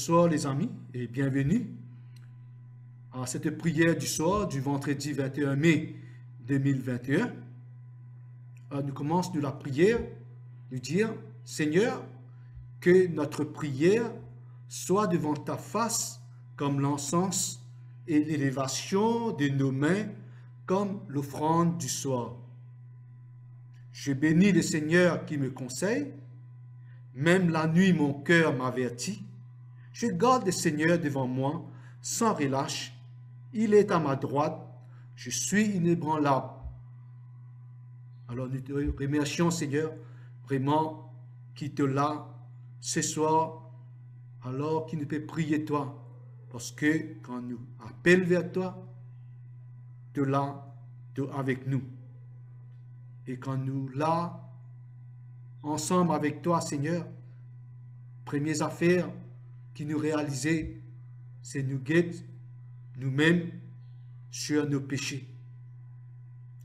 Bonsoir les amis et bienvenue à cette prière du soir du vendredi 21 mai 2021. Nous commençons de la prière, de dire « Seigneur, que notre prière soit devant ta face comme l'encens et l'élévation de nos mains comme l'offrande du soir. Je bénis le Seigneur qui me conseille, même la nuit mon cœur m'avertit. Je garde le Seigneur devant moi sans relâche. Il est à ma droite. Je suis inébranlable. » Alors nous te remercions, Seigneur, vraiment, qui te l'a ce soir, alors qu'il ne peut prier toi. Parce que quand nous appelons vers toi, tu l'as avec nous. Et quand nous là, ensemble avec toi, Seigneur, premières affaires qui nous réaliser, c'est nous guider nous-mêmes sur nos péchés.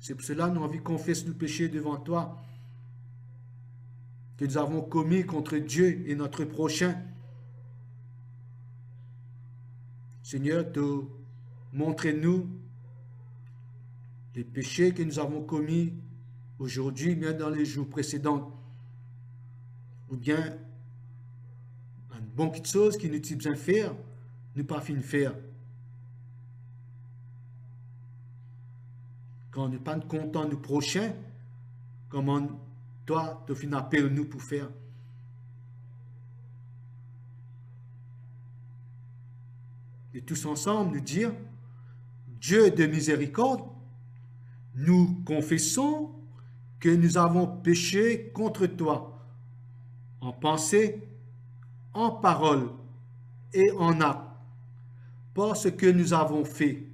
C'est pour cela que nous avons envie de confesser nos péchés devant toi, que nous avons commis contre Dieu et notre prochain. Seigneur, montre-nous les péchés que nous avons commis aujourd'hui, bien dans les jours précédents, ou bien une bonne petite chose qui nous dit bien faire, nous pas fin faire. Quand on n'est pas content de nous prochains, comment toi, tu fin appel nous pour faire. Et tous ensemble, nous dire, Dieu de miséricorde, nous confessons que nous avons péché contre toi, en pensée, en parole et en acte, par ce que nous avons fait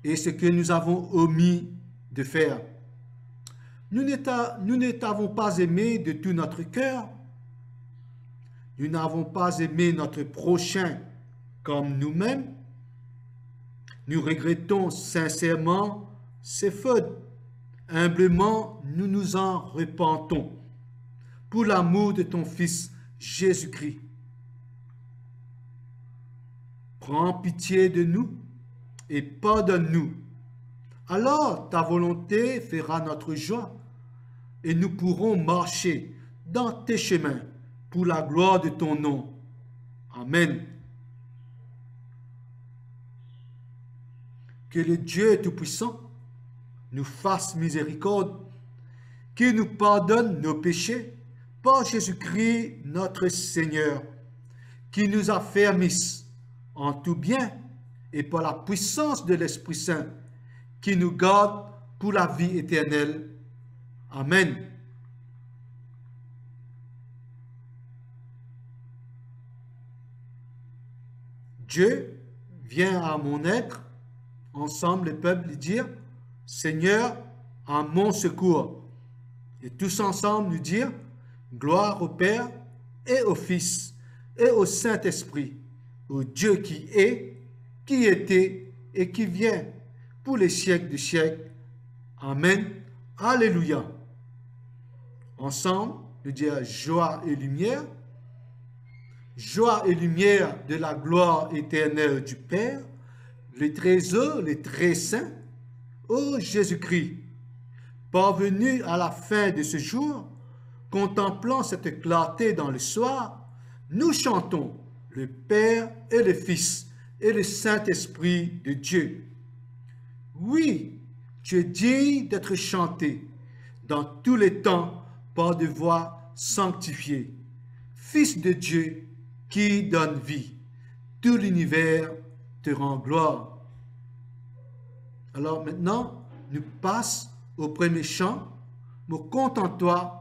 et ce que nous avons omis de faire. Nous ne t'avons pas aimé de tout notre cœur. Nous n'avons pas aimé notre prochain comme nous-mêmes. Nous regrettons sincèrement ces fautes. Humblement, nous nous en repentons pour l'amour de ton Fils Jésus-Christ. Prends pitié de nous et pardonne-nous. Alors ta volonté fera notre joie et nous pourrons marcher dans tes chemins pour la gloire de ton nom. Amen. Que le Dieu Tout-Puissant nous fasse miséricorde, qu'il nous pardonne nos péchés par Jésus-Christ notre Seigneur, qui nous affermisse en tout bien et par la puissance de l'Esprit Saint, qui nous garde pour la vie éternelle. Amen. Dieu vient à mon être, ensemble les peuples dire, Seigneur, à mon secours. Et tous ensemble nous dire, gloire au Père et au Fils et au Saint-Esprit, au Dieu qui est, qui était et qui vient, pour les siècles des siècles. Amen. Alléluia. Ensemble, nous dire joie et lumière de la gloire éternelle du Père, les trésors, les très saints, ô Jésus-Christ, parvenu à la fin de ce jour, contemplant cette clarté dans le soir, nous chantons le Père et le Fils et le Saint-Esprit de Dieu. Oui, tu es digne d'être chanté dans tous les temps par des voix sanctifiées. Fils de Dieu qui donne vie, tout l'univers te rend gloire. Alors maintenant, nous passons au premier chant, « Mot contente-toi,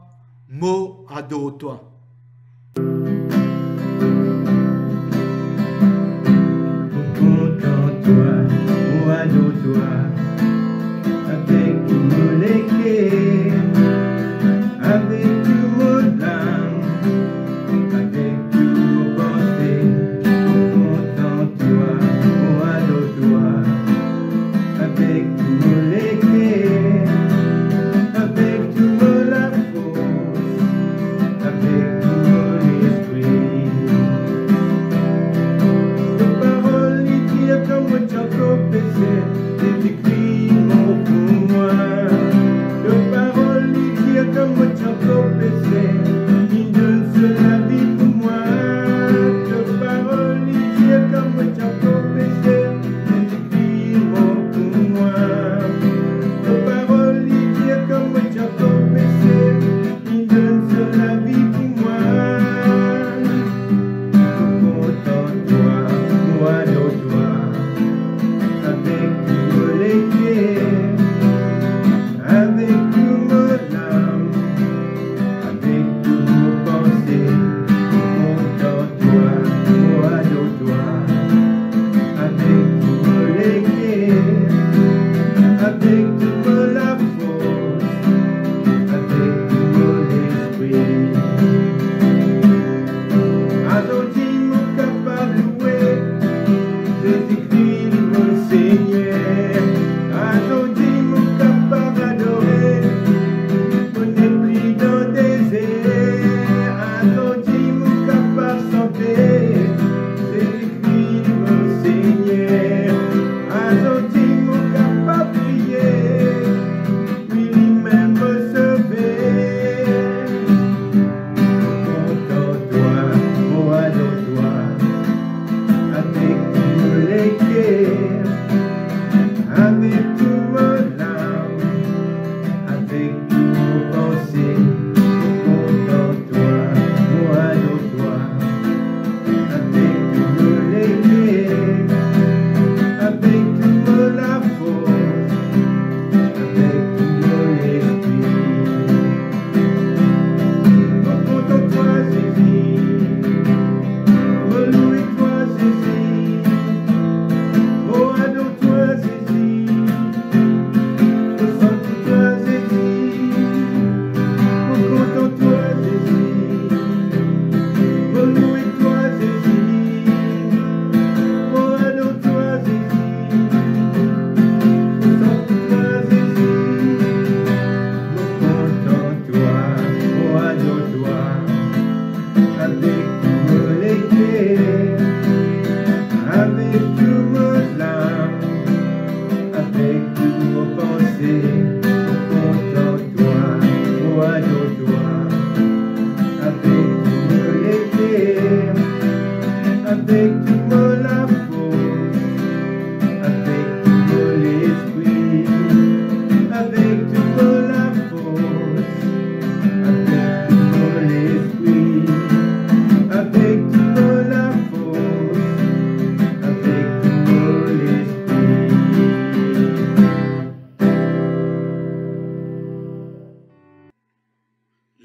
mot adore-toi ». Adore-toi avec tous les cœurs, avec tous vos âmes, avec tous vos pensées. Contente-toi, adore-toi avec tous les cœurs, avec toute la force, avec tout l'esprit.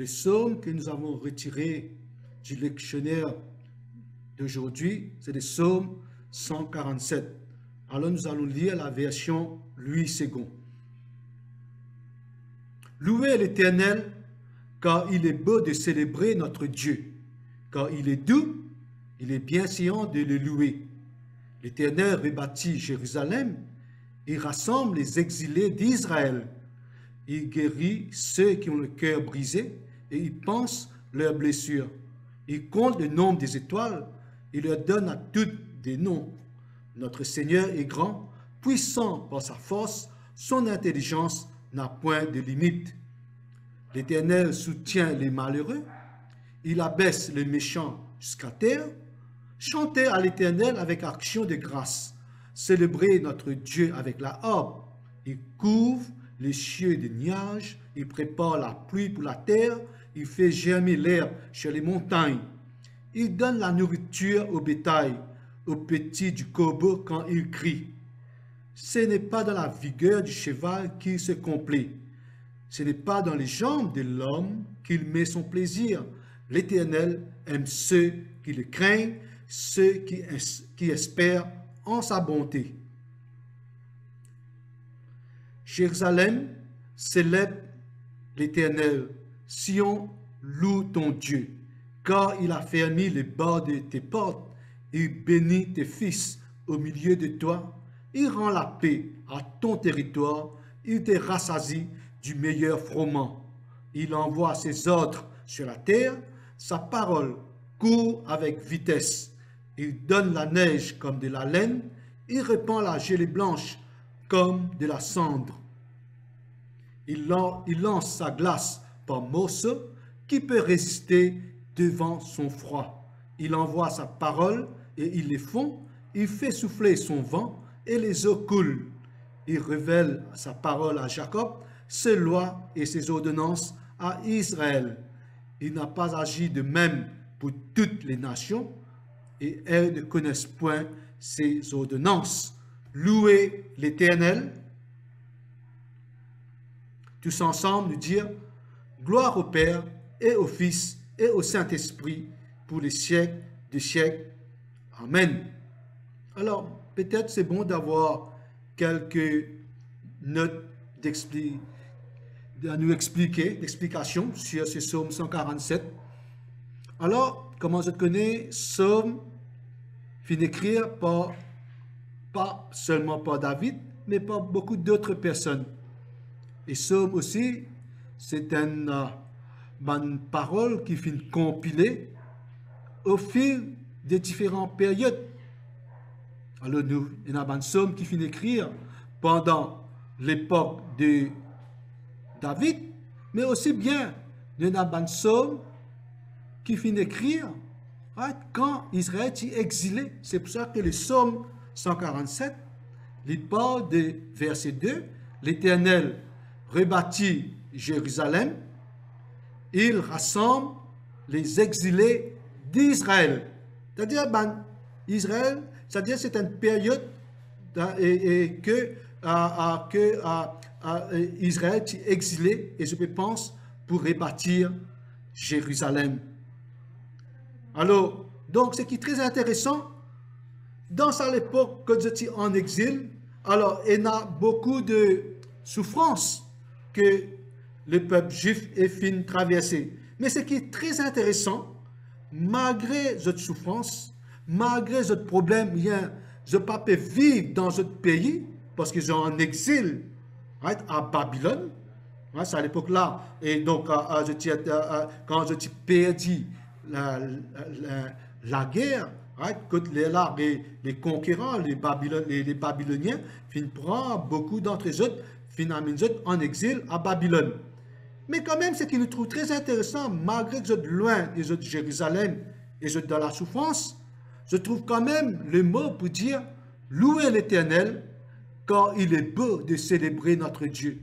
le psaume que nous avons retiré du lectionnaire d'aujourd'hui, c'est le psaume 147. Alors nous allons lire la version Louis II. Louez l'Éternel, car il est beau de célébrer notre Dieu, car il est doux, il est bienséant de le louer. L'Éternel rebâtit Jérusalem, il rassemble les exilés d'Israël. Il guérit ceux qui ont le cœur brisé et il pense leurs blessures. Il compte le nombre des étoiles, il leur donne à toutes des noms. Notre Seigneur est grand, puissant par sa force, son intelligence n'a point de limite. L'Éternel soutient les malheureux, il abaisse les méchants jusqu'à terre. Chantez à l'Éternel avec action de grâce. Célébrez notre Dieu avec la harpe. Il couvre les cieux de nuages, il prépare la pluie pour la terre, il fait germer l'herbe sur les montagnes. Il donne la nourriture au bétail, aux petits du corbeau quand il crie. Ce n'est pas dans la vigueur du cheval qu'il se complaît. Ce n'est pas dans les jambes de l'homme qu'il met son plaisir. L'Éternel aime ceux qui le craignent, ceux qui espèrent en sa bonté. Jérusalem, célèbre l'Éternel. Sion, loue ton Dieu, car il a fermé les bords de tes portes. Il bénit tes fils au milieu de toi. Il rend la paix à ton territoire. Il te rassasie du meilleur froment. Il envoie ses ordres sur la terre. Sa parole court avec vitesse. Il donne la neige comme de la laine. Il répand la gelée blanche comme de la cendre. Il lance sa glace par morceaux. Qui peut résister devant son froid? Il envoie sa parole et il les fond. Il fait souffler son vent et les eaux coulent. Il révèle sa parole à Jacob, ses lois et ses ordonnances à Israël. Il n'a pas agi de même pour toutes les nations et elles ne connaissent point ses ordonnances. Louez l'Éternel. Tous ensemble nous dire gloire au Père et au Fils et au Saint-Esprit pour les siècles des siècles. Amen. Alors, peut-être c'est bon d'avoir quelques notes à nous expliquer, d'explications sur ce psaume 147. Alors, comment je connais, psaume fin d'écrire pas seulement par David, mais par beaucoup d'autres personnes. Et psaume aussi, c'est une parole qui finit compilée au fil des différentes périodes. Alors, il y a un psaume qui finit d'écrire pendant l'époque de David, mais aussi bien, il y a un psaume qui finit d'écrire quand Israël est exilé. C'est pour ça que le psaume 147, il parle de verset 2, l'Éternel rebâtit Jérusalem, il rassemble les exilés d'Israël. C'est-à-dire, Israël, c'est-à-dire c'est une période que Israël est exilé, et je pense, pour rebâtir Jérusalem. Alors, donc, ce qui est très intéressant, dans cette époque, quand j'étais en exil, alors, il y a beaucoup de souffrances que le peuple juif est fin traversé. Mais ce qui est très intéressant, malgré cette souffrance, malgré ce problème, je ne peux pas vivre dans ce pays parce qu'ils sont en exil à Babylone. C'est à l'époque-là. Et donc, quand je perdu la guerre, les conquérants, les Babyloniens, prennent beaucoup d'entre eux, en exil à Babylone. Mais quand même, ce qui nous trouve très intéressant, malgré que je suis loin de Jérusalem et je suis dans la souffrance, je trouve quand même le mot pour dire louer l'Éternel, car il est beau de célébrer notre Dieu.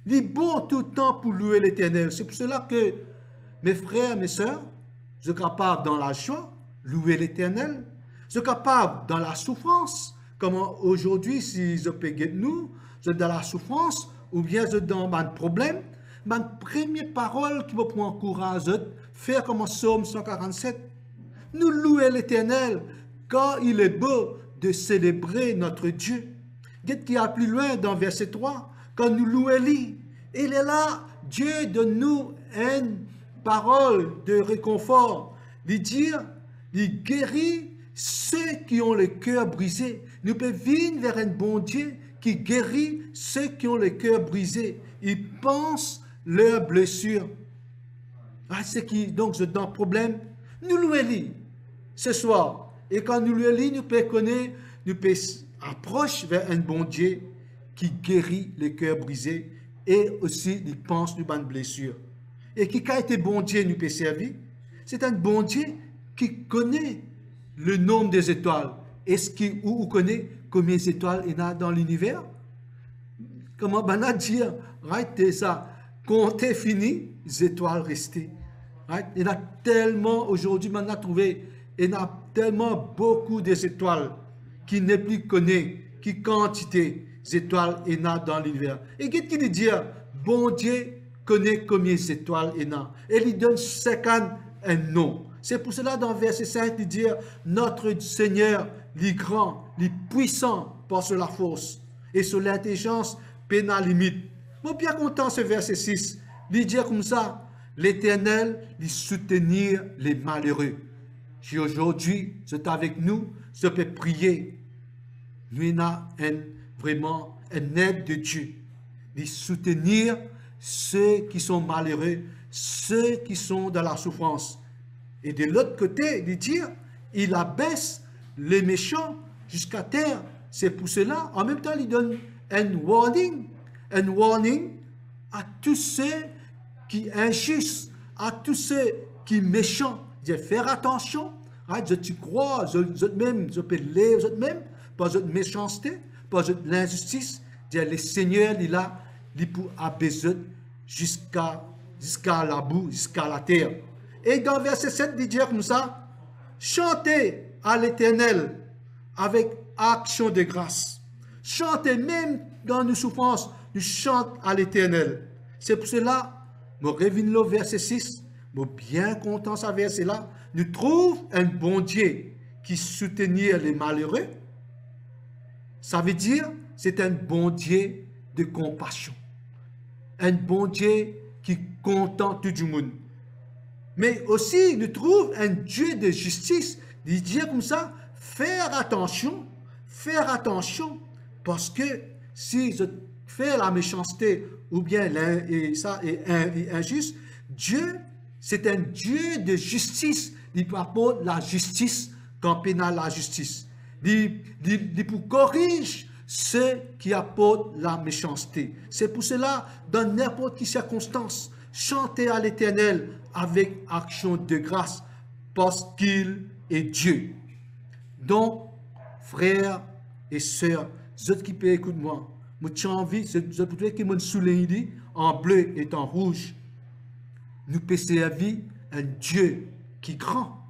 Il est bon tout le temps pour louer l'Éternel. C'est pour cela que mes frères, mes sœurs, je suis capable dans la joie, louer l'Éternel. Je suis capable dans la souffrance, comme aujourd'hui, si je peux guérir nous, je suis dans la souffrance, ou bien je suis dans un problème. ma première parole qui va prendre courage, faire comme en Psaume 147. Nous louer l'Éternel, car il est beau de célébrer notre Dieu. Qu'est-ce qu'il y a plus loin dans verset 3? Quand nous louons lui, il est là, Dieu donne-nous une parole de réconfort. Il dit, il guérit ceux qui ont le cœur brisé. Nous pouvons venir vers un bon Dieu qui guérit ceux qui ont le cœur brisé. Il pense leurs blessures. Ah, c'est qui, donc, c'est un problème. Nous louons ce soir. Et quand nous louons, nous pouvons connaître, nous pouvons approcher vers un bon Dieu qui guérit les cœurs brisés et aussi il pense nos bonnes blessures. Et qui a été bon Dieu nous peut servir? C'est un bon Dieu qui connaît le nombre des étoiles. Est-ce qu'il connaît combien d'étoiles il y a dans l'univers? Comment on dire, right, ça, compter fini, les étoiles restées. Right? Il y a tellement, aujourd'hui, on a trouvé, il y a tellement beaucoup d'étoiles qui n'est plus connu, qui quantité d'étoiles il y a dans l'univers. Et qu'est-ce qu'il dit? Bon Dieu connaît combien d'étoiles il y a. Et il donne chacun un nom. C'est pour cela, dans verset 5, il dit, notre Seigneur, il est grand, il est puissant par sur la force et sur l'intelligence, pénal limite. Moi, bien content ce verset 6. Il dit comme ça, l'Éternel, il soutenir les malheureux. Si aujourd'hui, c'est avec nous, je peux prier. Nous avons vraiment un aide de Dieu. Il soutenir ceux qui sont malheureux, ceux qui sont dans la souffrance. Et de l'autre côté, il dit, il abaisse les méchants jusqu'à terre. C'est pour cela, en même temps, il donne un warning à tous ceux qui injustes, à tous ceux qui méchants. Il dit, faire attention, je te crois, je peux lire, par votre méchanceté, par votre l'injustice. Le Seigneur, il a, il pour abaiser jusqu'à la boue, jusqu'à la terre. Et dans verset 7, il dit comme ça, chantez à l'Éternel avec action de grâce. Chantez même dans nos souffrances, nous chantons à l'Éternel. C'est pour cela, nous revenons au verset 6, nous bien content ce verset-là, nous trouvons un bon Dieu qui soutenir les malheureux. Ça veut dire, c'est un bon Dieu de compassion. Un bon Dieu qui contente tout le monde. Mais aussi, nous trouvons un Dieu de justice. Il dit comme ça, faire attention, parce que si je fais la méchanceté ou bien ça est injuste, Dieu, c'est un Dieu de justice. Il apporte la justice quand pénal la justice. Il pour corriger ceux qui apportent la méchanceté. C'est pour cela, dans n'importe quelle circonstance, chantez à l'Éternel avec action de grâce, parce qu'il est Dieu. Donc, frères et sœurs, ceux qui peuvent écouter moi, j'ai envie, je voudrais que me souligne en bleu et en rouge. Nous pouvons servir un Dieu qui est grand,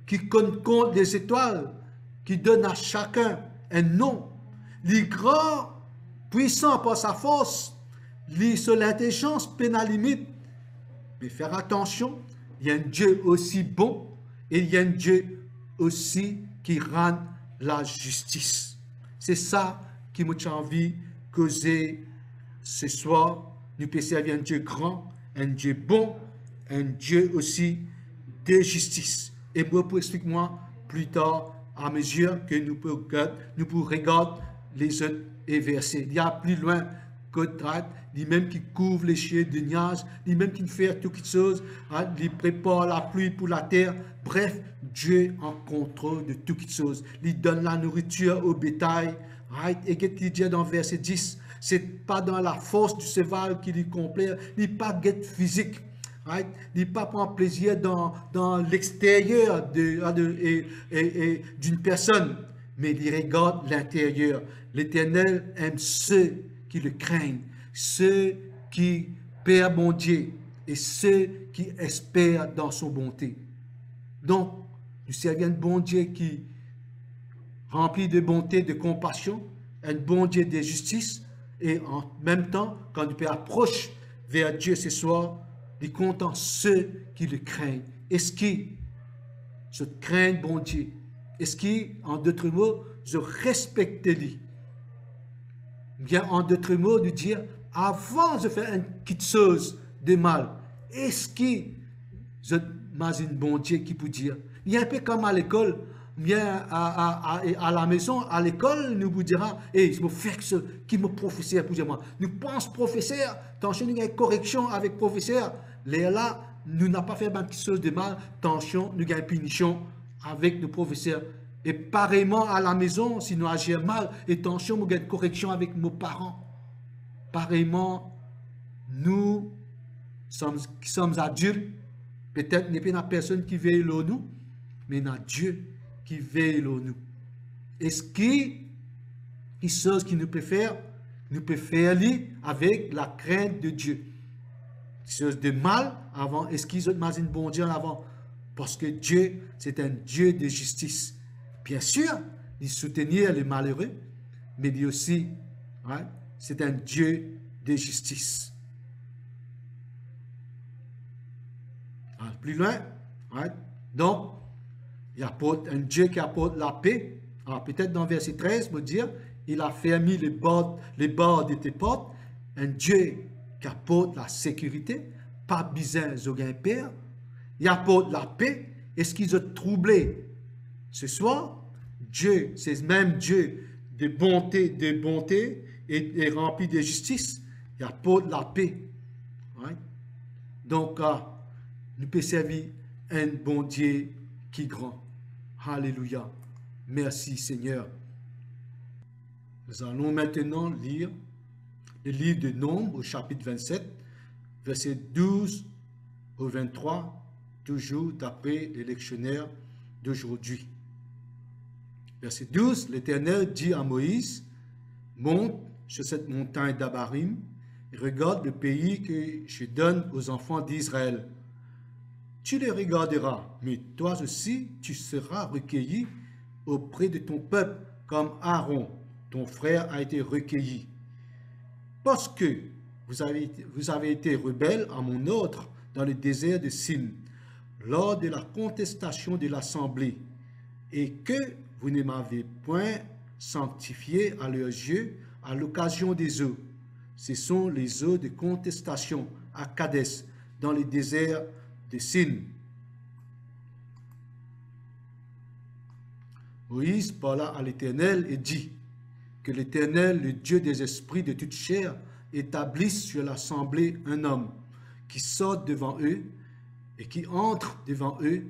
qui compte les étoiles, qui donne à chacun un nom. Il est grand, puissant par sa force, il sur l'intelligence, pénal limite. Mais faire attention, il y a un Dieu aussi bon et il y a un Dieu aussi qui rend la justice. C'est ça qui m'a envie de causer ce soir. Nous pouvons servir un Dieu grand, un Dieu bon, un Dieu aussi de justice. Et moi, pour expliquer moi plus tard, à mesure que nous pouvons regarder les autres versets. Il y a plus loin que traite, lui-même qui couvre les chiens de nuages, lui-même qui fait toutes choses, il prépare la pluie pour la terre. Bref, Dieu en contrôle de toutes choses. Il donne la nourriture au bétail. Right? Et qu'est-ce qu'il dit dans verset 10? C'est pas dans la force du cheval qu'il est complet, il n'est pas guette physique. Right? Il n'est pas prendre plaisir dans l'extérieur d'une personne, mais il regarde l'intérieur. L'Éternel aime ceux qui le craignent, ceux qui perdent mon Dieu et ceux qui espèrent dans son bonté. Donc, nous servons un bon Dieu qui rempli de bonté, de compassion, un bon Dieu de justice, et en même temps, quand nous pouvons approcher vers Dieu ce soir, il compte en ceux qui le craignent. Est-ce qu'ils je crains bon Dieu? Est-ce qu'en d'autres mots, je respecte lui? Bien, en d'autres mots, de dire, avant de faire une petite chose de mal, est-ce que je m'imagine bon Dieu qui peut dire? Il y a un peu comme à l'école, bien à la maison, à l'école, nous vous dira, hey, je me fais ce qui me professeur pour dire moi. Nous pensons professeur, attention, il y a une correction avec professeur. Là, nous n'avons pas fait quelque chose de mal, attention, nous avons une punition avec le professeur. Et pareillement à la maison, si nous agissons mal, attention, nous avons une correction avec nos parents. Pareillement, nous qui sommes adultes, peut-être n'est pas personne qui veille sur nous, mais il y a Dieu qui veille sur nous. Est-ce qu'il y a chose qui nous peut faire? Nous pouvons faire avec la crainte de Dieu. Chose de mal avant, est-ce qu'ils ont imaginé bon Dieu en avant? Parce que Dieu, c'est un Dieu de justice. Bien sûr, il soutenir les malheureux, mais il aussi, right, c'est un Dieu de justice. Alors, plus loin, right? Donc, il apporte un Dieu qui apporte la paix. Alors, peut-être dans verset 13, me dire, il a fermé les bords de tes portes. Un Dieu qui apporte la sécurité, pas besoin de père. Il apporte la paix. Est-ce qu'ils ont troublé ce soir? Dieu, c'est même Dieu de bonté et rempli de justice. Il apporte la paix. Right? Donc, nous pouvons servir un bon Dieu qui est grand. Alléluia. Merci Seigneur. Nous allons maintenant lire le livre de Nombres au chapitre 27, versets 12 au 23, toujours d'après les lectionnaires d'aujourd'hui. Verset 12, l'Éternel dit à Moïse, monte sur cette montagne d'Abarim et regarde le pays que je donne aux enfants d'Israël. Tu les regarderas, mais toi aussi tu seras recueilli auprès de ton peuple comme Aaron, ton frère, a été recueilli. Parce que vous avez été rebelles à mon ordre dans le désert de Sin, lors de la contestation de l'assemblée, et que vous ne m'avez point sanctifié à leurs yeux à l'occasion des eaux. Ce sont les eaux de contestation à Kadès, dans le désert de Sin. Moïse parla à l'Éternel et dit que l'Éternel, le Dieu des esprits de toute chair, établisse sur l'assemblée un homme qui sorte devant eux et qui entre devant eux,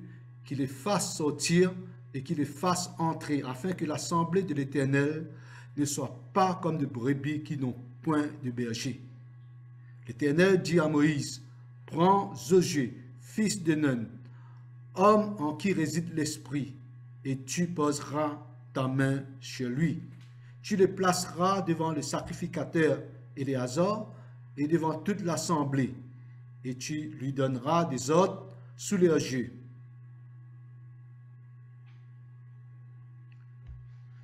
qui les fasse sortir et qui les fasse entrer, afin que l'assemblée de l'Éternel ne soit pas comme de brebis qui n'ont point de berger. L'Éternel dit à Moïse, prends Josué, fils de Nun, homme en qui réside l'esprit, et tu poseras ta main sur lui. Tu le placeras devant le sacrificateur Éléazar et devant toute l'assemblée, et tu lui donneras des ordres sous leurs yeux.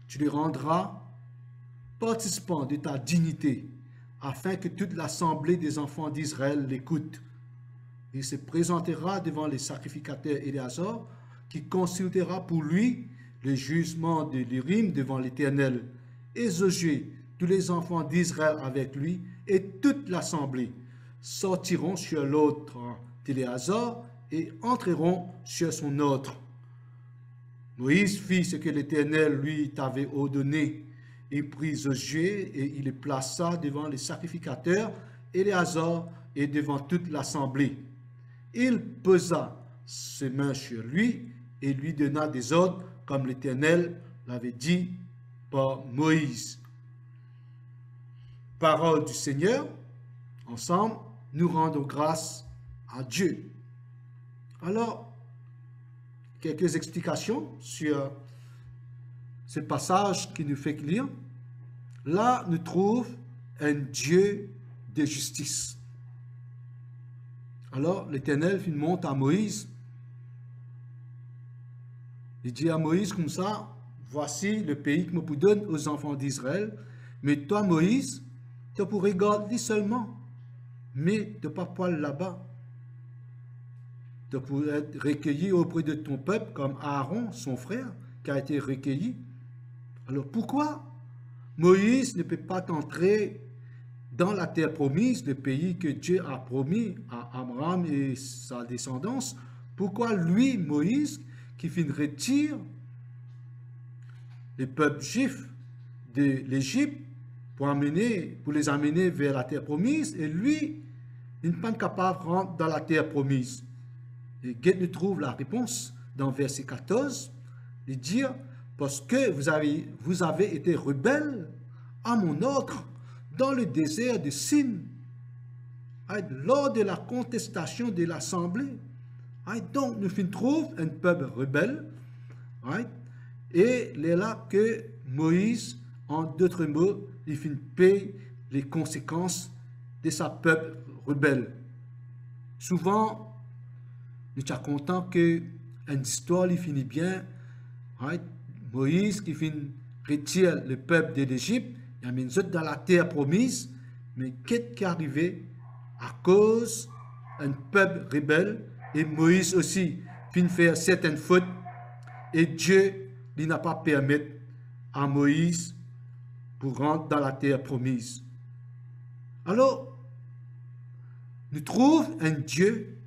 Tu les rendras participants de ta dignité, afin que toute l'assemblée des enfants d'Israël l'écoute. Il se présentera devant le sacrificateur Éléazar, qui consultera pour lui le jugement de l'Urim devant l'Éternel. Et Josué, tous les enfants d'Israël avec lui, et toute l'assemblée sortiront sur l'autre d'Éléazar et entreront sur son autre. Moïse fit ce que l'Éternel lui avait ordonné. Il prit Josué et il le plaça devant les sacrificateurs Éléazar et devant toute l'assemblée. Il posa ses mains sur lui et lui donna des ordres comme l'Éternel l'avait dit par Moïse. Parole du Seigneur, ensemble, nous rendons grâce à Dieu. Alors, quelques explications sur ce passage qui nous fait lire. Là, nous trouvons un Dieu de justice. Alors, l'Éternel monte à Moïse. Il dit à Moïse comme ça, voici le pays que je donne aux enfants d'Israël. Mais toi, Moïse, tu pourrais regarder seulement. mais de pas poil là-bas, de pouvoir être recueilli auprès de ton peuple, comme Aaron, son frère, qui a été recueilli. Alors pourquoi Moïse ne peut pas entrer dans la terre promise, le pays que Dieu a promis à Abraham et sa descendance? Pourquoi lui, Moïse, qui retire le peuple juif de l'Égypte pour les amener vers la terre promise, et lui, il n'est pas capable de rentrer dans la terre promise? Et Guette nous trouve la réponse dans verset 14, il dit, parce que vous avez été rebelles à mon ordre dans le désert de Sin, lors de la contestation de l'assemblée. Donc, nous trouvons un peuple rebelle, et c'est là que Moïse, en d'autres mots, il paye les conséquences de sa peuple rebelle. Souvent, nous sommes contents que une histoire il finit bien. Moïse qui retire le peuple de l'Égypte, il amène dans la terre promise, mais qu'est-ce qui est arrivé à cause d'un peuple rebelle, et Moïse aussi finit faire certaines fautes, et Dieu il n'a pas permis à Moïse pour rentrer dans la terre promise. Alors, nous trouvons un Dieu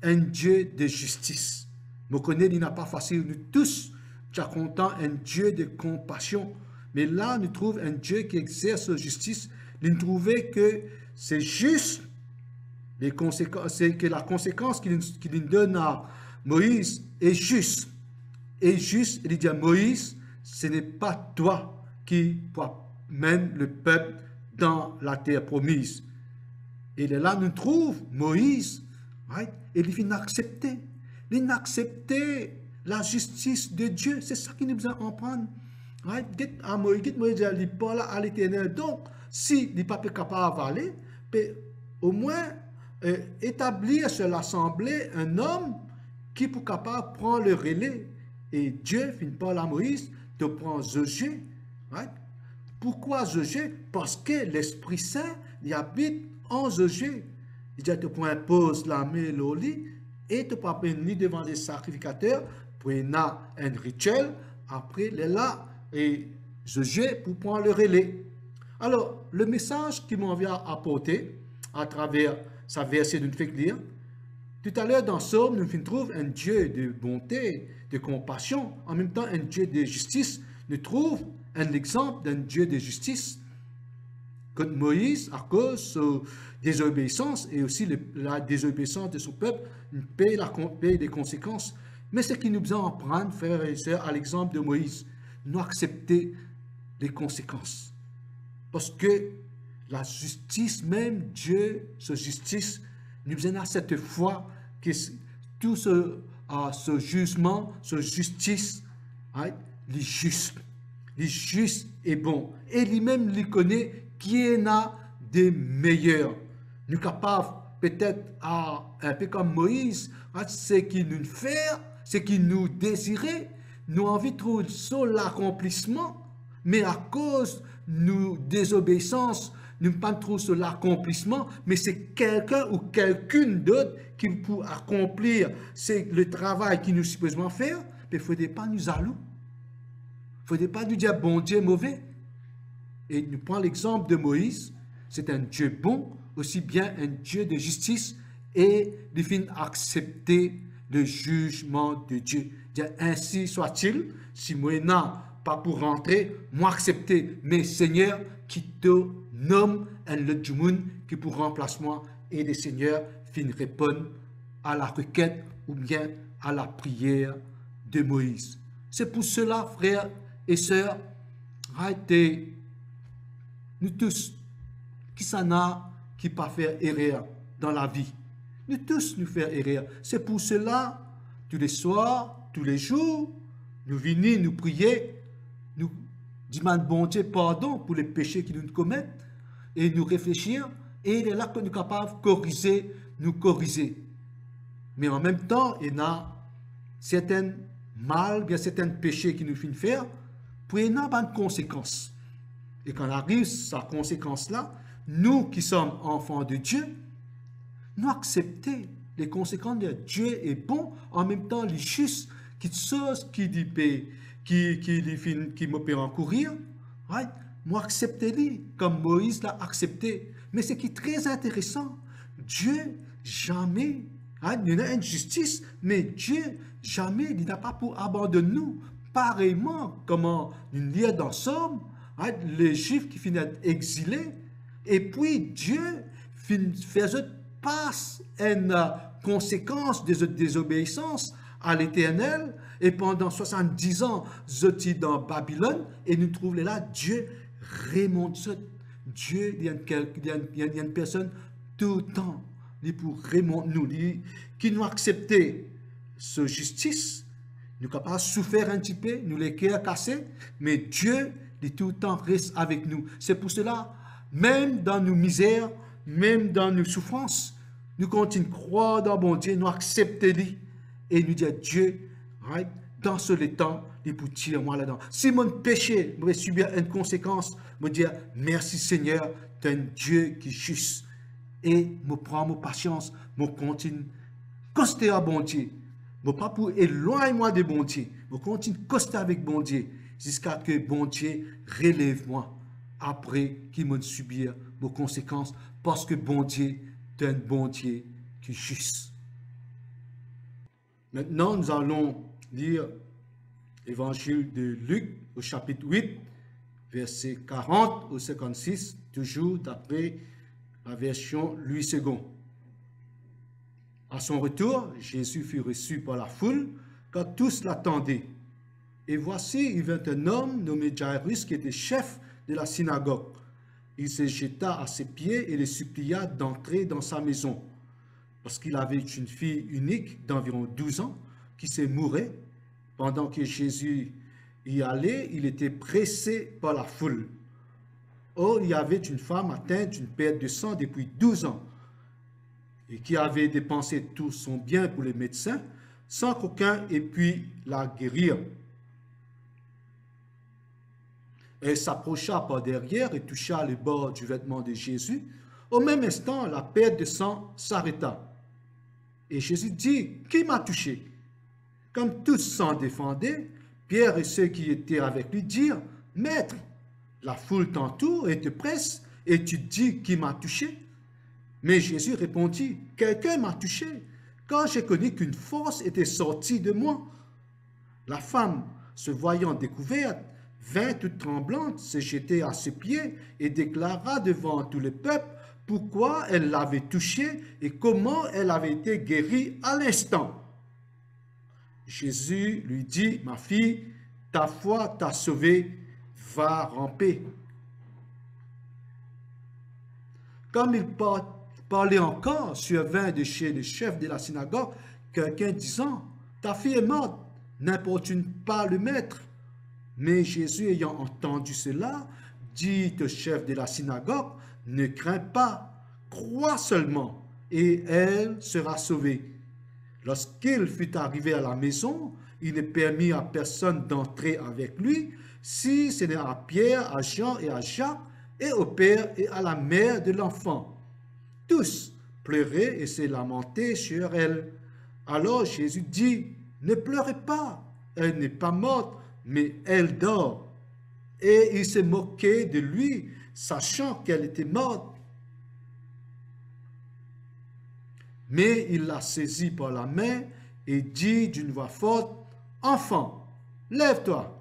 de justice. Vous connaissez, il n'a pas facile. Nous tous, nous sommes contents, un Dieu de compassion. Mais là, nous trouvons un Dieu qui exerce la justice. Nous trouvons que c'est juste, c'est que la conséquence qu'il donne à Moïse est juste. Et juste, il dit à Moïse, ce n'est pas toi qui mène le peuple dans la terre promise. Et là, nous trouvons Moïse, et il vient accepter. Il accepter la justice de Dieu. C'est ça qui nous besoin d'apprendre. Moïse dit il parle à l'Éternel. Donc, si il n'est pas capable d'aller, au moins établir sur l'assemblée un homme qui est capable de prendre le relais. Et Dieu finit par à Moïse de prendre Josué. Pourquoi Josué? Parce que l'Esprit Saint il habite en Josué. Il dit, tu poses la main au lit et tu peux venir devant les sacrificateurs pour un rituel. Après, il est là et Josué pour prendre le relais. Alors, le message qu'il m'en vient apporter à travers sa verset de nous fait lire, tout à l'heure dans Somme, nous trouvons un Dieu de bonté, de compassion, en même temps un Dieu de justice. Nous trouvons un exemple d'un Dieu de justice. Quand Moïse, à cause de désobéissance et aussi la désobéissance de son peuple, paye des conséquences. Mais ce qui nous besoin apprendre, frères et sœurs, à l'exemple de Moïse, nous accepter les conséquences. Parce que la justice, même Dieu, sa justice, nous besoin à cette foi que tout ce jugement, ce justice, il est juste et bon. Et lui-même, il connaît qui en a des meilleurs. Nous sommes capables, peut-être, un peu comme Moïse, ce qu'il nous fait, ce qu'il nous désirait, nous avons envie de trouver sur l'accomplissement, mais à cause de nos désobéissances, nous ne pas trouver sur l'accomplissement, mais c'est quelqu'un ou quelqu'une d'autre qui peut accomplir le travail qu'il nous supposément faire, mais il ne faudrait pas nous jaloux. Il ne faudrait pas nous dire bon Dieu mauvais. Et nous prenons l'exemple de Moïse, c'est un Dieu bon, aussi bien un Dieu de justice, et il finit accepter le jugement de Dieu. Ainsi soit-il, si moi n'ai pas pour rentrer, moi accepter, mais Seigneur, qui te nomme un autre monde qui pour remplacer moi, et le Seigneur finit répondre à la requête ou bien à la prière de Moïse. C'est pour cela, frères et sœurs, arrêtez. Nous tous, qui s'en a, qui pas faire erreur dans la vie. Nous tous nous faire erreur. C'est pour cela, tous les soirs, tous les jours, nous venons, nous prier, nous demandons bon Dieu pardon pour les péchés que nous commettons, et nous réfléchir, et il est là que nous sommes capables de corriger, nous corriger. Mais en même temps, il y a certains mal, bien certains péchés qui nous finissent faire, pour y avoir une conséquence. Et quand arrive sa conséquence-là, nous qui sommes enfants de Dieu, nous accepter les conséquences de Dieu est bon, en même temps, les juste, qui chose qui dit qui me peut encourir, right? Moi accepter-les, comme Moïse l'a accepté. Mais ce qui est très intéressant, Dieu jamais, right? Il y a une injustice, mais Dieu jamais, il n'a pas pour abandonner nous. Pareillement, comment nous lisons dans Somme, right? Les Juifs qui finissent d'être exilés, et puis Dieu faisait passe une conséquence de désobéissance à l'Éternel, et pendant 70 ans, ils étaient dans Babylone, et nous trouvons là, Dieu remonte. Dieu, il y a une personne tout le temps, il pour remonter nous, qui nous accepte ce justice, nous sommes capables de souffrir un petit peu, nous les cœurs cassés, mais Dieu, il tout le temps reste avec nous. C'est pour cela, même dans nos misères, même dans nos souffrances, nous continuons à croire dans bon Dieu, nous accepter et nous dire Dieu, right, dans ce temps, il peut tirer moi là-dedans. Si mon péché me subir une conséquence, me dire merci Seigneur, tu es un Dieu qui est juste. Et me prends ma patience, me continue coster à bon Dieu. Me pas pour éloigner moi de bon Dieu. Me continue coster avec bon Dieu jusqu'à ce que bon Dieu relève moi après qu'il me subir mes conséquences parce que bon Dieu est un bon Dieu qui est juste. Maintenant, nous allons lire l'Évangile de Luc au chapitre 8, versets 40 au 56, toujours d'après la version Louis II. À son retour, Jésus fut reçu par la foule, car tous l'attendaient. Et voici, il vint un homme nommé Jairus, qui était chef de la synagogue. Il se jeta à ses pieds et le supplia d'entrer dans sa maison, parce qu'il avait une fille unique d'environ 12 ans, qui se mourait. Pendant que Jésus y allait, il était pressé par la foule. Or, il y avait une femme atteinte d'une perte de sang depuis 12 ans, et qui avait dépensé tout son bien pour les médecins, sans qu'aucun ait pu la guérir. Elle s'approcha par derrière et toucha le bord du vêtement de Jésus. Au même instant, la perte de sang s'arrêta. Et Jésus dit, « Qui m'a touché ?» Comme tous s'en défendaient, Pierre et ceux qui étaient avec lui dirent, « Maître, la foule t'entoure et te presse, et tu dis qui m'a touché ?» Mais Jésus répondit, « Quelqu'un m'a touché, quand j'ai connu qu'une force était sortie de moi. » La femme, se voyant découverte, vint toute tremblante, se jeter à ses pieds et déclara devant tout le peuple pourquoi elle l'avait touché et comment elle avait été guérie à l'instant. Jésus lui dit, « Ma fille, ta foi t'a sauvée, va ramper. » Comme il parlait encore, survint de chez le chef de la synagogue quelqu'un disant, « Ta fille est morte, n'importune pas le maître. » Mais Jésus, ayant entendu cela, dit au chef de la synagogue, « Ne crains pas, crois seulement, et elle sera sauvée. » Lorsqu'il fut arrivé à la maison, il ne permit à personne d'entrer avec lui, si ce n'est à Pierre, à Jean et à Jacques, et au père et à la mère de l'enfant. Tous pleuraient et se lamentaient sur elle. Alors Jésus dit, « Ne pleurez pas, elle n'est pas morte, mais elle dort. » Et il se moquait de lui, sachant qu'elle était morte. Mais il la saisit par la main et dit d'une voix forte, « Enfant, lève-toi. »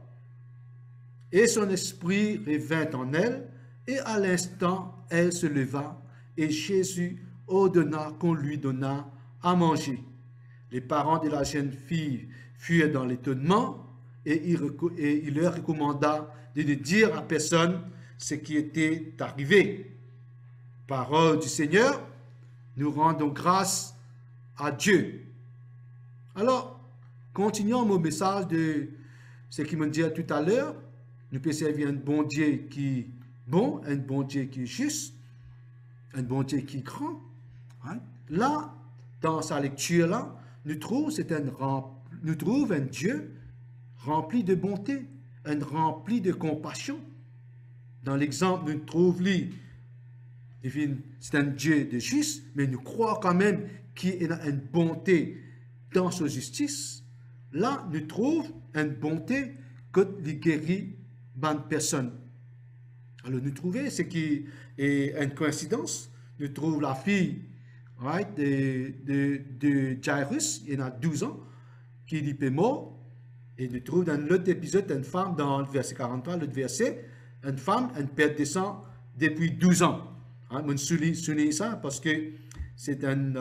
Et son esprit revint en elle, et à l'instant, elle se leva, et Jésus ordonna qu'on lui donnât à manger. Les parents de la jeune fille furent dans l'étonnement, et il leur recommanda de ne dire à personne ce qui était arrivé. Parole du Seigneur, nous rendons grâce à Dieu. Alors, continuons mon message de ce qu'il me dit tout à l'heure. Nous pouvons servir un bon Dieu qui est bon, un bon Dieu qui est juste, un bon Dieu qui est grand. Là, dans sa lecture, là, nous trouvons un Dieu rempli de bonté, un rempli de compassion. Dans l'exemple, nous trouvons c'est un Dieu de juste, mais nous croyons quand même qu'il y a une bonté dans sa justice. Là, nous trouvons une bonté que il guérit bonne personne. Alors, nous trouvons ce qui est une coïncidence. Nous trouvons la fille right, de Jairus, il y en a 12 ans, qui est mort. Et nous trouvons dans l'autre épisode une femme, dans le verset 43, l'autre verset, une femme, une perte de sang depuis 12 ans. Je souligne ça parce que c'est une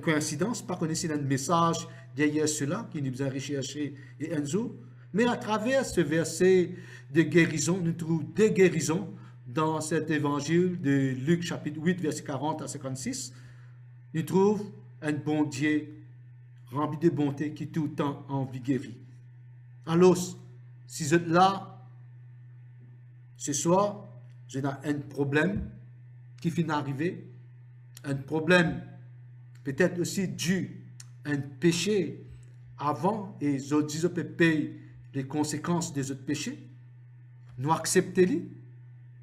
coïncidence, pas qu'on c'est un message derrière cela qui nous a recherché et Enzo. Mais à travers ce verset de guérison, nous trouvons des guérisons dans cet évangile de Luc chapitre 8, verset 40 à 56. Nous trouvons un bon Dieu rempli de bonté qui tout le temps envie de guérir. Alors, si vous êtes là, ce soir, j'ai un problème qui vient d'arriver, un problème peut-être aussi dû à un péché avant et les autres peuvent payer les conséquences des autres péchés. Nous acceptons-les,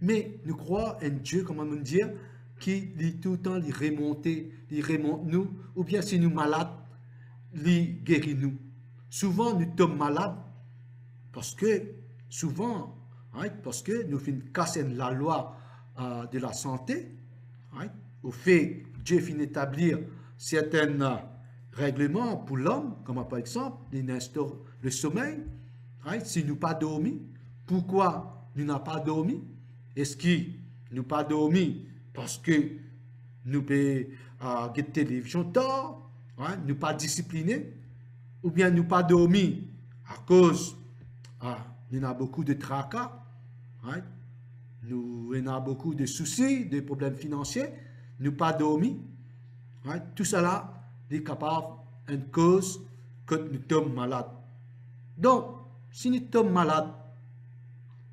mais nous croyons en Dieu, comment nous dire, qui dit tout le temps, il remonte nous, ou bien si nous malades, il guérit nous. Souvent, nous tombons malades parce que, souvent, right, parce que nous finissons casser la loi de la santé, right, au fait, Dieu finit d'établir certains règlements pour l'homme, comme par exemple, il instaure le sommeil. Right, si nous pas dormi, pourquoi nous n'avons pas dormi? Est-ce que nous pas dormi parce que nous pouvons regarder télévision tard, right, nous pas disciplinés, ou bien nous pas dormi à cause nous avons beaucoup de tracas, right, nous avons beaucoup de soucis, de problèmes financiers, nous pas dormi, right, tout cela est capable une cause que nous sommes malades. Donc, si nous sommes malades,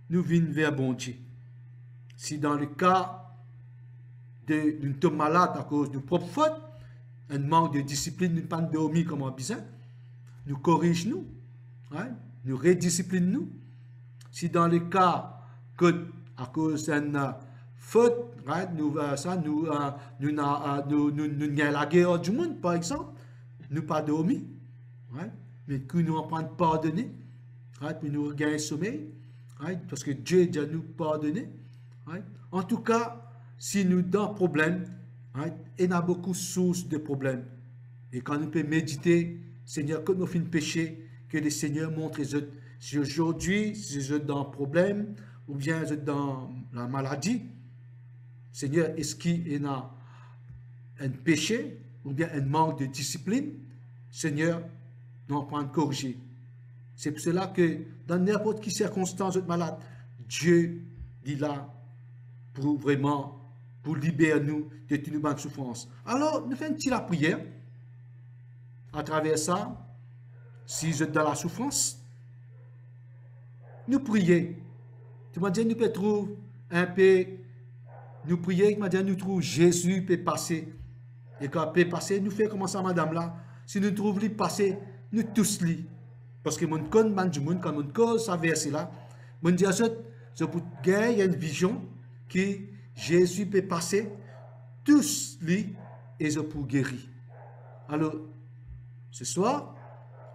nous venons vers bon Dieu. Si dans le cas de nous sommes malades à cause de nos propres fautes, un manque de discipline, nous ne pas dormir comme on a besoin, nous corrigeons-nous, right? Nous redisciplinons-nous. Si dans le cas que à cause d'une faute, right, nous avons la guerre du monde, par exemple, nous pas dormir, right? Mais que nous apprenons à pardonner, right? Puis nous regagnons le sommeil, right? Parce que Dieu doit nous pardonner. Right? En tout cas, si nous avons un problème, right? Il y a beaucoup de sources de problèmes. Et quand nous pouvons méditer, Seigneur, quand nous faisons péché, que le Seigneur montre les autres. Si aujourd'hui, si vous êtes dans un problème, ou bien vous êtes dans la maladie, Seigneur, est-ce qu'il y a un péché, ou bien un manque de discipline, Seigneur, nous allons corriger. C'est pour cela que dans n'importe quelle circonstance, vous êtes malade, Dieu dit là pour vraiment, pour libérer nous de toute bonne souffrance. Alors, nous faisons la prière. À travers ça, si vous êtes dans la souffrance, nous prions. Tu m'as dit, nous pouvons trouver un peu, nous prions, tu m'as dit, nous trouvons Jésus peut passer. Et quand il peut passer, nous faisons comme ça, madame là. Si nous trouvons lui passer, nous tous lui. Parce que mon con, quand mon cause, ça verset là, mon dit, je peux gagner une vision que Jésus peut passer, tous lui, et je peux guérir. Alors, ce soir,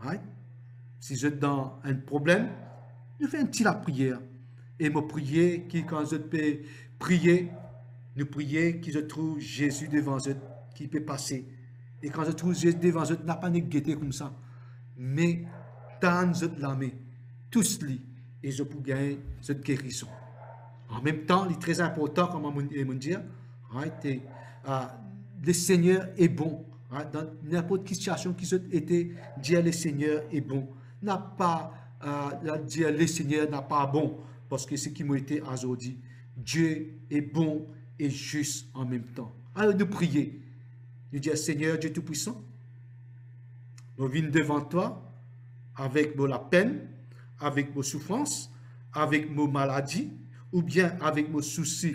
right, si vous êtes dans un problème, nous faisons la prière. Et me prier, quand je peux prier, nous prier que je trouve Jésus devant eux, qui peut passer. Et quand je trouve Jésus devant eux, n'a pas guetté comme ça. Mais, tant je la main, tous lui, et je peux gagner cette guérison. En même temps, il est très important, comme on me dit, right, le Seigneur est bon. Right, dans n'importe quelle situation qui a été, dire le Seigneur est bon. N'a pas dire le Seigneur n'a pas bon, parce que ce qui m'a été aujourd'hui, Dieu est bon et juste en même temps. Alors nous prier, nous dire Seigneur Dieu Tout-Puissant, nous venons devant toi avec la peine, avec nos souffrances, avec nos maladies, ou bien avec nos soucis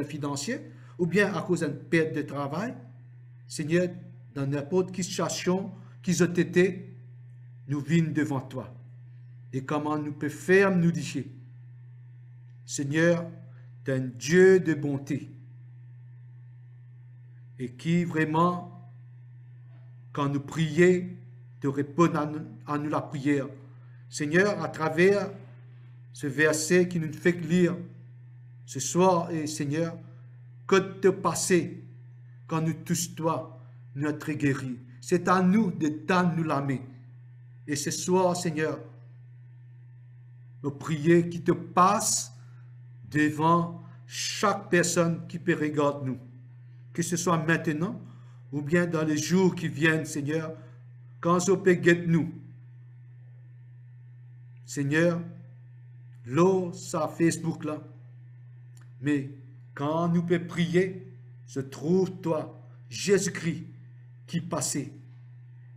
financiers, ou bien à cause d'une perte de travail. Seigneur, dans n'importe quelle situation qu'ils ont été, nous venons devant toi. Et comment nous pouvons faire, nous dire, Seigneur, tu es un Dieu de bonté. et qui vraiment, quand nous prions, te répondent à nous la prière. Seigneur, à travers ce verset qui nous fait lire ce soir, et Seigneur, que te passer quand nous touchons toi, notre guéri. C'est à nous de tendre nous la main. Et ce soir, Seigneur, nous prions qui te passe devant chaque personne qui peut regarder nous. Que ce soit maintenant ou bien dans les jours qui viennent, Seigneur, quand je peux guetter nous. Seigneur, l'eau, ça Facebook là. Mais quand nous pouvons prier, je trouve toi, Jésus-Christ, qui passait.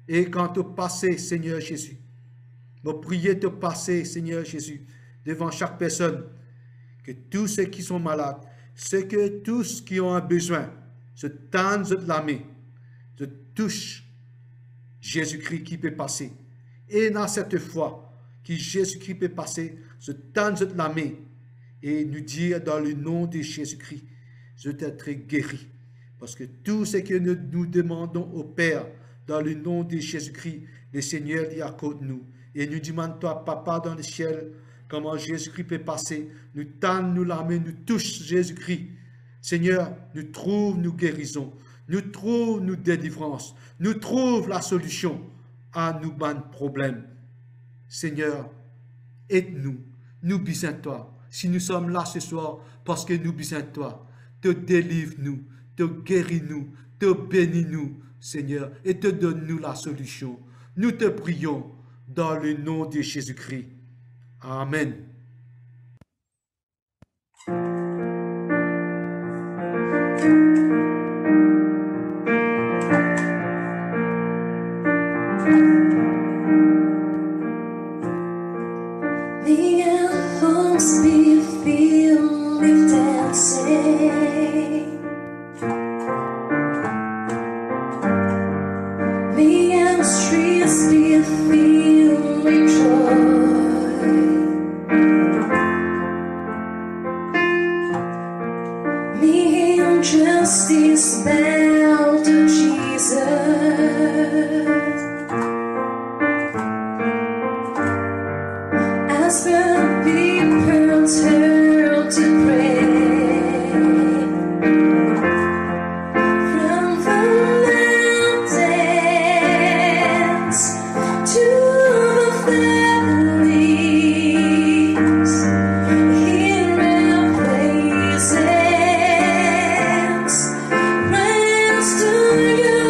Et quand tu passais, Seigneur Jésus, nous prions te passer, Seigneur Jésus, devant chaque personne, que tous ceux qui sont malades, tous qui ont un besoin, je tends la main, je touche Jésus-Christ qui peut passer. Et dans cette foi, que Jésus-Christ peut passer, je tends la main et nous dire dans le nom de Jésus-Christ, je t'ai guéri. Parce que tout ce que nous demandons au Père, dans le nom de Jésus-Christ, le Seigneur y accorde nous. Et nous demandons, toi, Papa dans le ciel, comment Jésus-Christ peut passer. Nous tendons nous la main, nous touchons Jésus-Christ. Seigneur, nous trouvons nous guérison, nous trouvons nous délivrance, nous trouvons la solution à nos problèmes. Seigneur, aide-nous, nous bisons toi. Si nous sommes là ce soir, parce que nous bisons toi, te délivre-nous, te guéris-nous, te bénis-nous, Seigneur, et te donne-nous la solution. Nous te prions dans le nom de Jésus-Christ. Amen. The atmosphere filled with dancing. The streets be filled with joy. The injustice bow to Jesus. As the people turn to pray from the mountains to the valleys, in rare places, praise to you.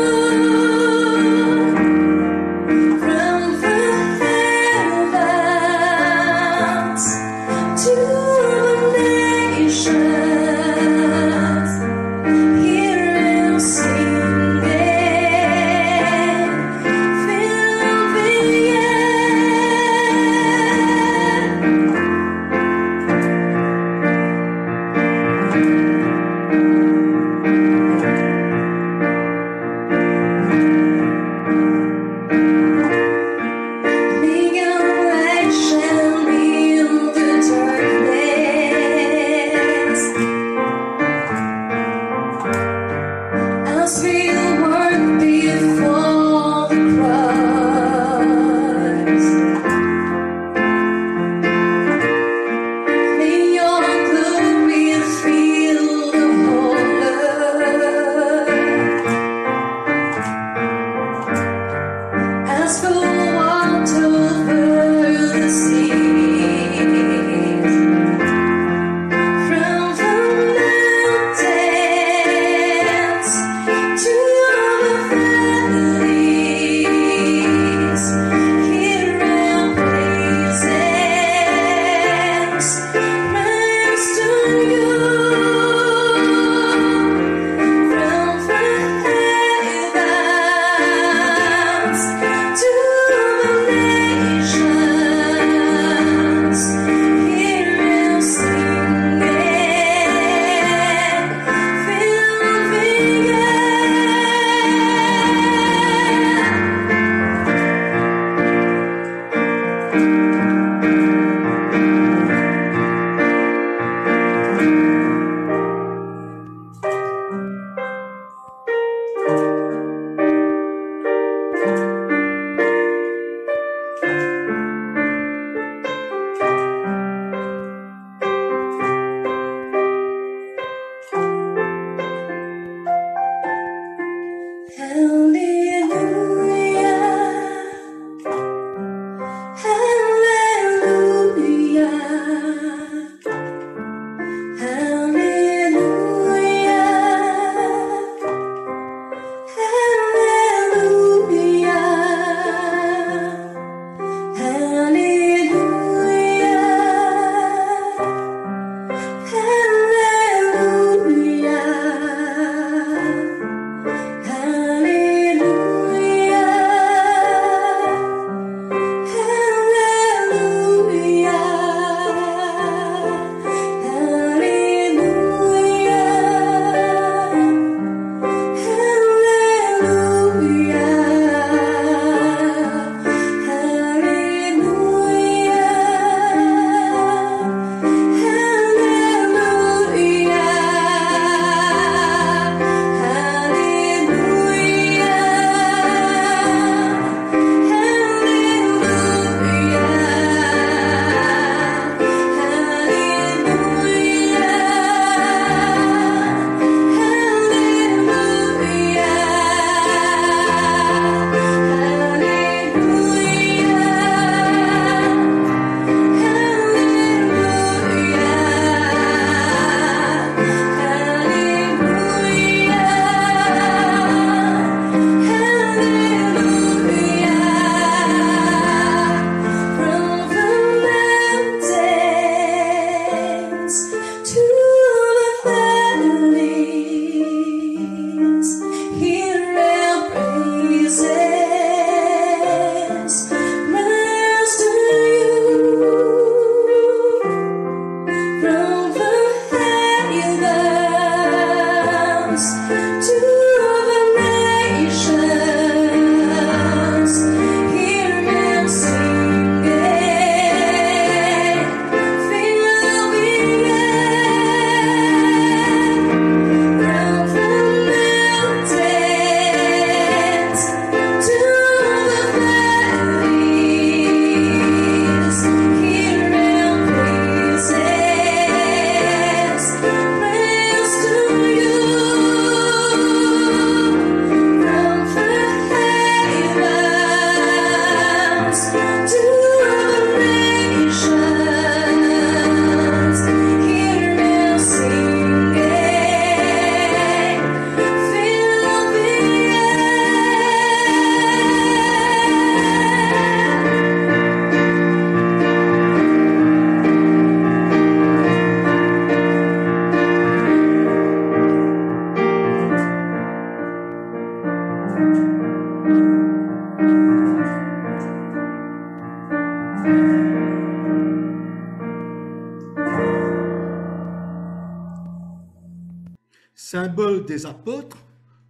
symbole des apôtres,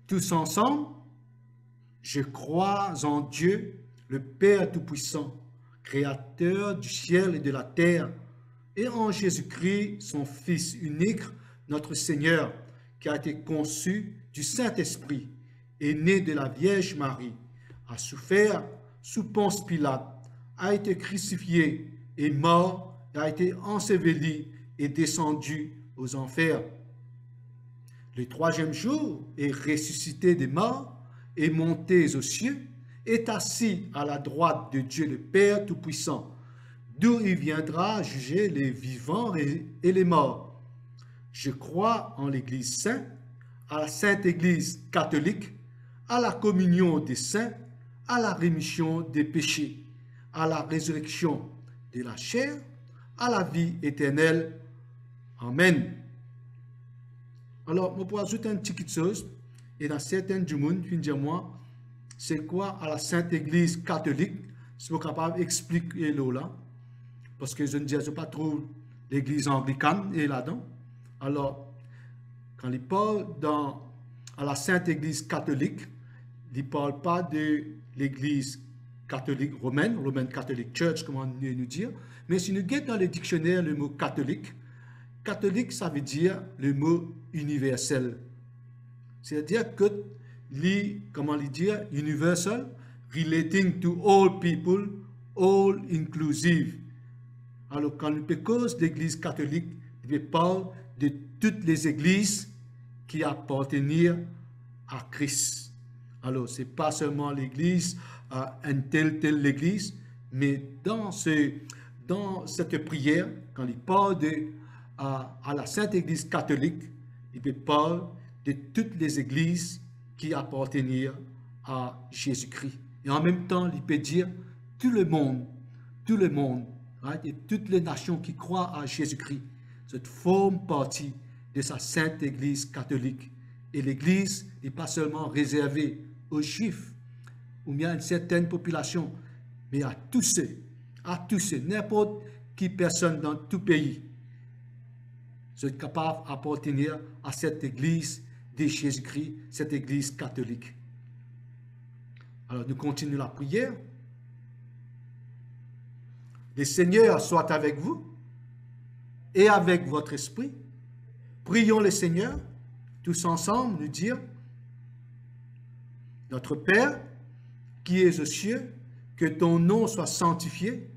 tous ensemble, je crois en Dieu, le Père Tout-Puissant, Créateur du ciel et de la terre, et en Jésus-Christ, son Fils unique, notre Seigneur, qui a été conçu du Saint-Esprit, est né de la Vierge Marie, a souffert sous Ponce Pilate, a été crucifié, est mort, a été enseveli et descendu aux enfers. Le troisième jour est ressuscité des morts, est monté aux cieux, est assis à la droite de Dieu le Père Tout-Puissant, d'où il viendra juger les vivants et les morts. Je crois en l'Église sainte, à la Sainte Église catholique, à la communion des saints, à la rémission des péchés, à la résurrection de la chair, à la vie éternelle. Amen. Alors, on peut ajouter une petite chose, et dans certaines du monde, puis dire moi, c'est quoi à la Sainte Église catholique, si vous êtes capable d'expliquer là, parce que je ne dis pas trop l'Église anglicane est là-dedans. Alors, quand il parle à la Sainte Église catholique, il ne parle pas de l'Église catholique romaine, Roman Catholic Church, comme on nous dit, mais si nous guettons dans le dictionnaire le mot catholique, catholique, ça veut dire le mot universel. C'est-à-dire que, comment le dire, universal, relating to all people, all inclusive. Alors, quand on cause l'Église catholique, il parle de toutes les églises qui appartiennent à Christ. Alors, ce n'est pas seulement l'Église, une telle Église, mais dans cette prière, quand il parle à la Sainte Église catholique, il parle de toutes les églises qui appartiennent à Jésus-Christ. Et en même temps, il peut dire tout le monde, right? Et toutes les nations qui croient à Jésus-Christ, forment partie de sa Sainte Église catholique. Et l'Église n'est pas seulement réservée aux Juifs, ou bien à une certaine population, mais à tous ceux, n'importe qui personne dans tout pays, sont capables d'appartenir à cette Église de Jésus-Christ, cette Église catholique. Alors nous continuons la prière. Le Seigneur soit avec vous et avec votre esprit. Prions le Seigneur, tous ensemble, nous dire: Notre Père, qui es aux cieux, que ton nom soit sanctifié,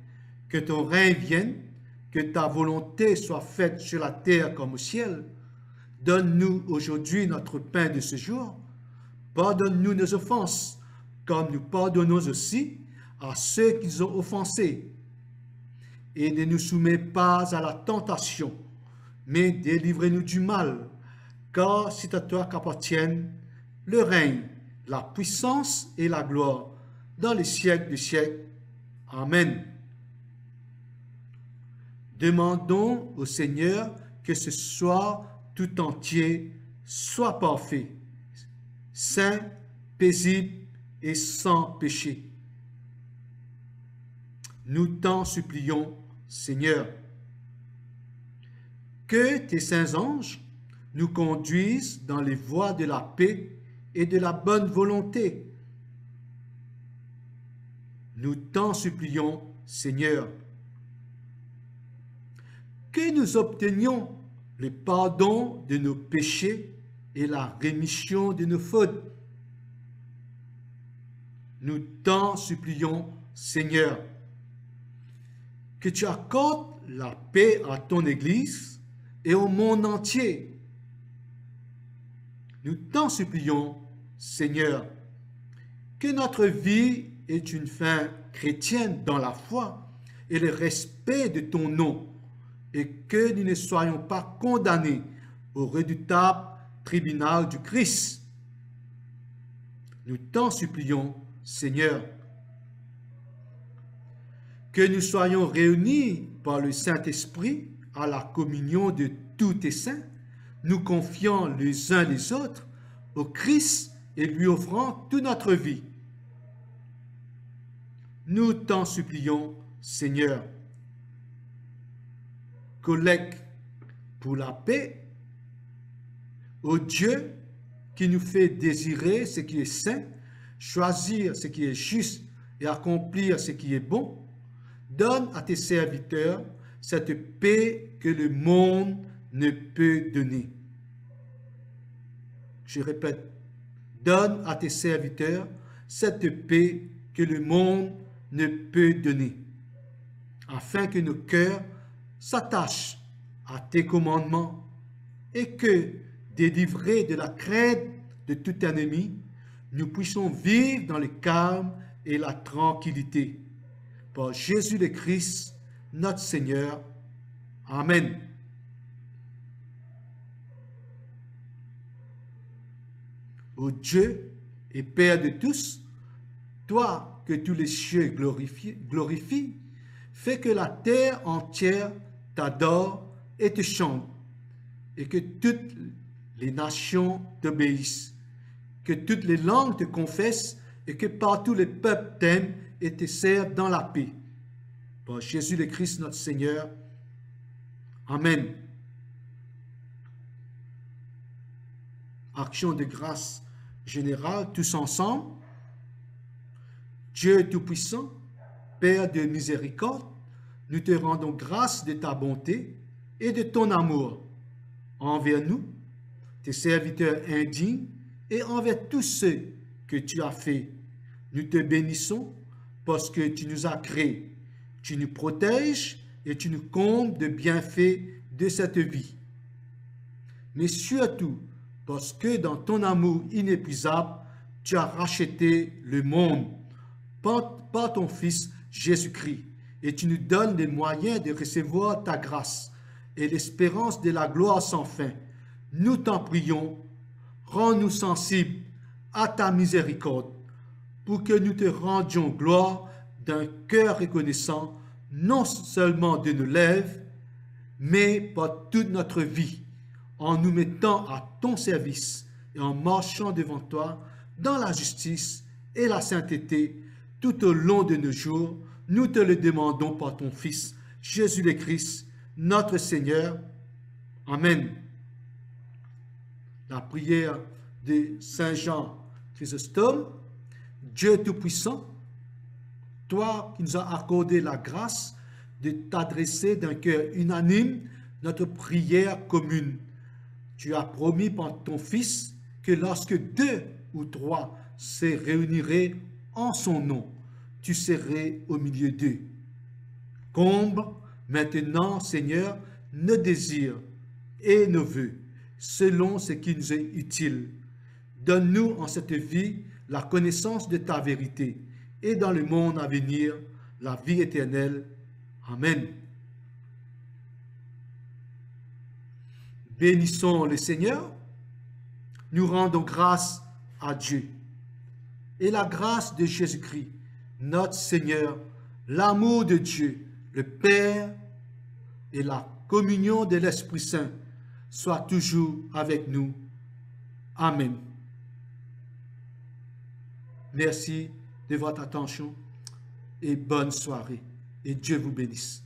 que ton règne vienne, que ta volonté soit faite sur la terre comme au ciel. Donne-nous aujourd'hui notre pain de ce jour. Pardonne-nous nos offenses, comme nous pardonnons aussi à ceux qui nous ont offensés. Et ne nous soumets pas à la tentation, mais délivre-nous du mal, car c'est à toi qu'appartiennent le règne, la puissance et la gloire, dans les siècles des siècles. Amen. Demandons au Seigneur que ce soir tout entier soit parfait, saint, paisible et sans péché. Nous t'en supplions, Seigneur. Que tes saints anges nous conduisent dans les voies de la paix et de la bonne volonté. Nous t'en supplions, Seigneur. Que nous obtenions le pardon de nos péchés et la rémission de nos fautes. Nous t'en supplions, Seigneur. Que tu accordes la paix à ton Église et au monde entier. Nous t'en supplions, Seigneur. Que notre vie ait une fin chrétienne dans la foi et le respect de ton nom, et que nous ne soyons pas condamnés au redoutable tribunal du Christ. Nous t'en supplions, Seigneur. Que nous soyons réunis par le Saint-Esprit à la communion de tous tes saints, nous confiant les uns les autres au Christ et lui offrant toute notre vie. Nous t'en supplions, Seigneur. Collecte pour la paix Ô Dieu, qui nous fait désirer ce qui est saint, choisir ce qui est juste et accomplir ce qui est bon, donne à tes serviteurs cette paix que le monde ne peut donner. Je répète, donne à tes serviteurs cette paix que le monde ne peut donner, afin que nos cœurs s'attachent à tes commandements et que, délivrés de la crainte de tout ennemi, nous puissions vivre dans le calme et la tranquillité. Par Jésus le Christ, notre Seigneur. Amen. Ô Dieu et Père de tous, toi que tous les cieux glorifient, fais que la terre entière t'adore et te chante, et que toutes les nations t'obéissent, que toutes les langues te confessent, et que partout les peuples t'aiment et te servent dans la paix. Par Jésus le Christ notre Seigneur. Amen. Action de grâce générale, tous ensemble. Dieu Tout-Puissant, Père de miséricorde, nous te rendons grâce de ta bonté et de ton amour envers nous, tes serviteurs indignes, et envers tous ceux que tu as faits. Nous te bénissons parce que tu nous as créés. Tu nous protèges et tu nous combles de bienfaits de cette vie. Mais surtout parce que dans ton amour inépuisable, tu as racheté le monde par ton Fils Jésus-Christ, et tu nous donnes les moyens de recevoir ta grâce et l'espérance de la gloire sans fin. Nous t'en prions, rends-nous sensibles à ta miséricorde, pour que nous te rendions gloire d'un cœur reconnaissant, non seulement de nos lèvres, mais par toute notre vie, en nous mettant à ton service et en marchant devant toi dans la justice et la sainteté tout au long de nos jours. Nous te le demandons par ton Fils, Jésus le Christ, notre Seigneur. Amen. La prière de Saint Jean Chrysostome. Dieu Tout-Puissant, toi qui nous as accordé la grâce de t'adresser d'un cœur unanime notre prière commune. Tu as promis par ton Fils que lorsque 2 ou 3 se réuniraient en son nom, tu serais au milieu d'eux. Comble maintenant, Seigneur, nos désirs et nos vœux, selon ce qui nous est utile. Donne-nous en cette vie la connaissance de ta vérité, et dans le monde à venir, la vie éternelle. Amen. Bénissons le Seigneur, nous rendons grâce à Dieu. Et la grâce de Jésus-Christ, notre Seigneur, l'amour de Dieu, le Père, et la communion de l'Esprit Saint soient toujours avec nous. Amen. Merci de votre attention et bonne soirée. Et Dieu vous bénisse.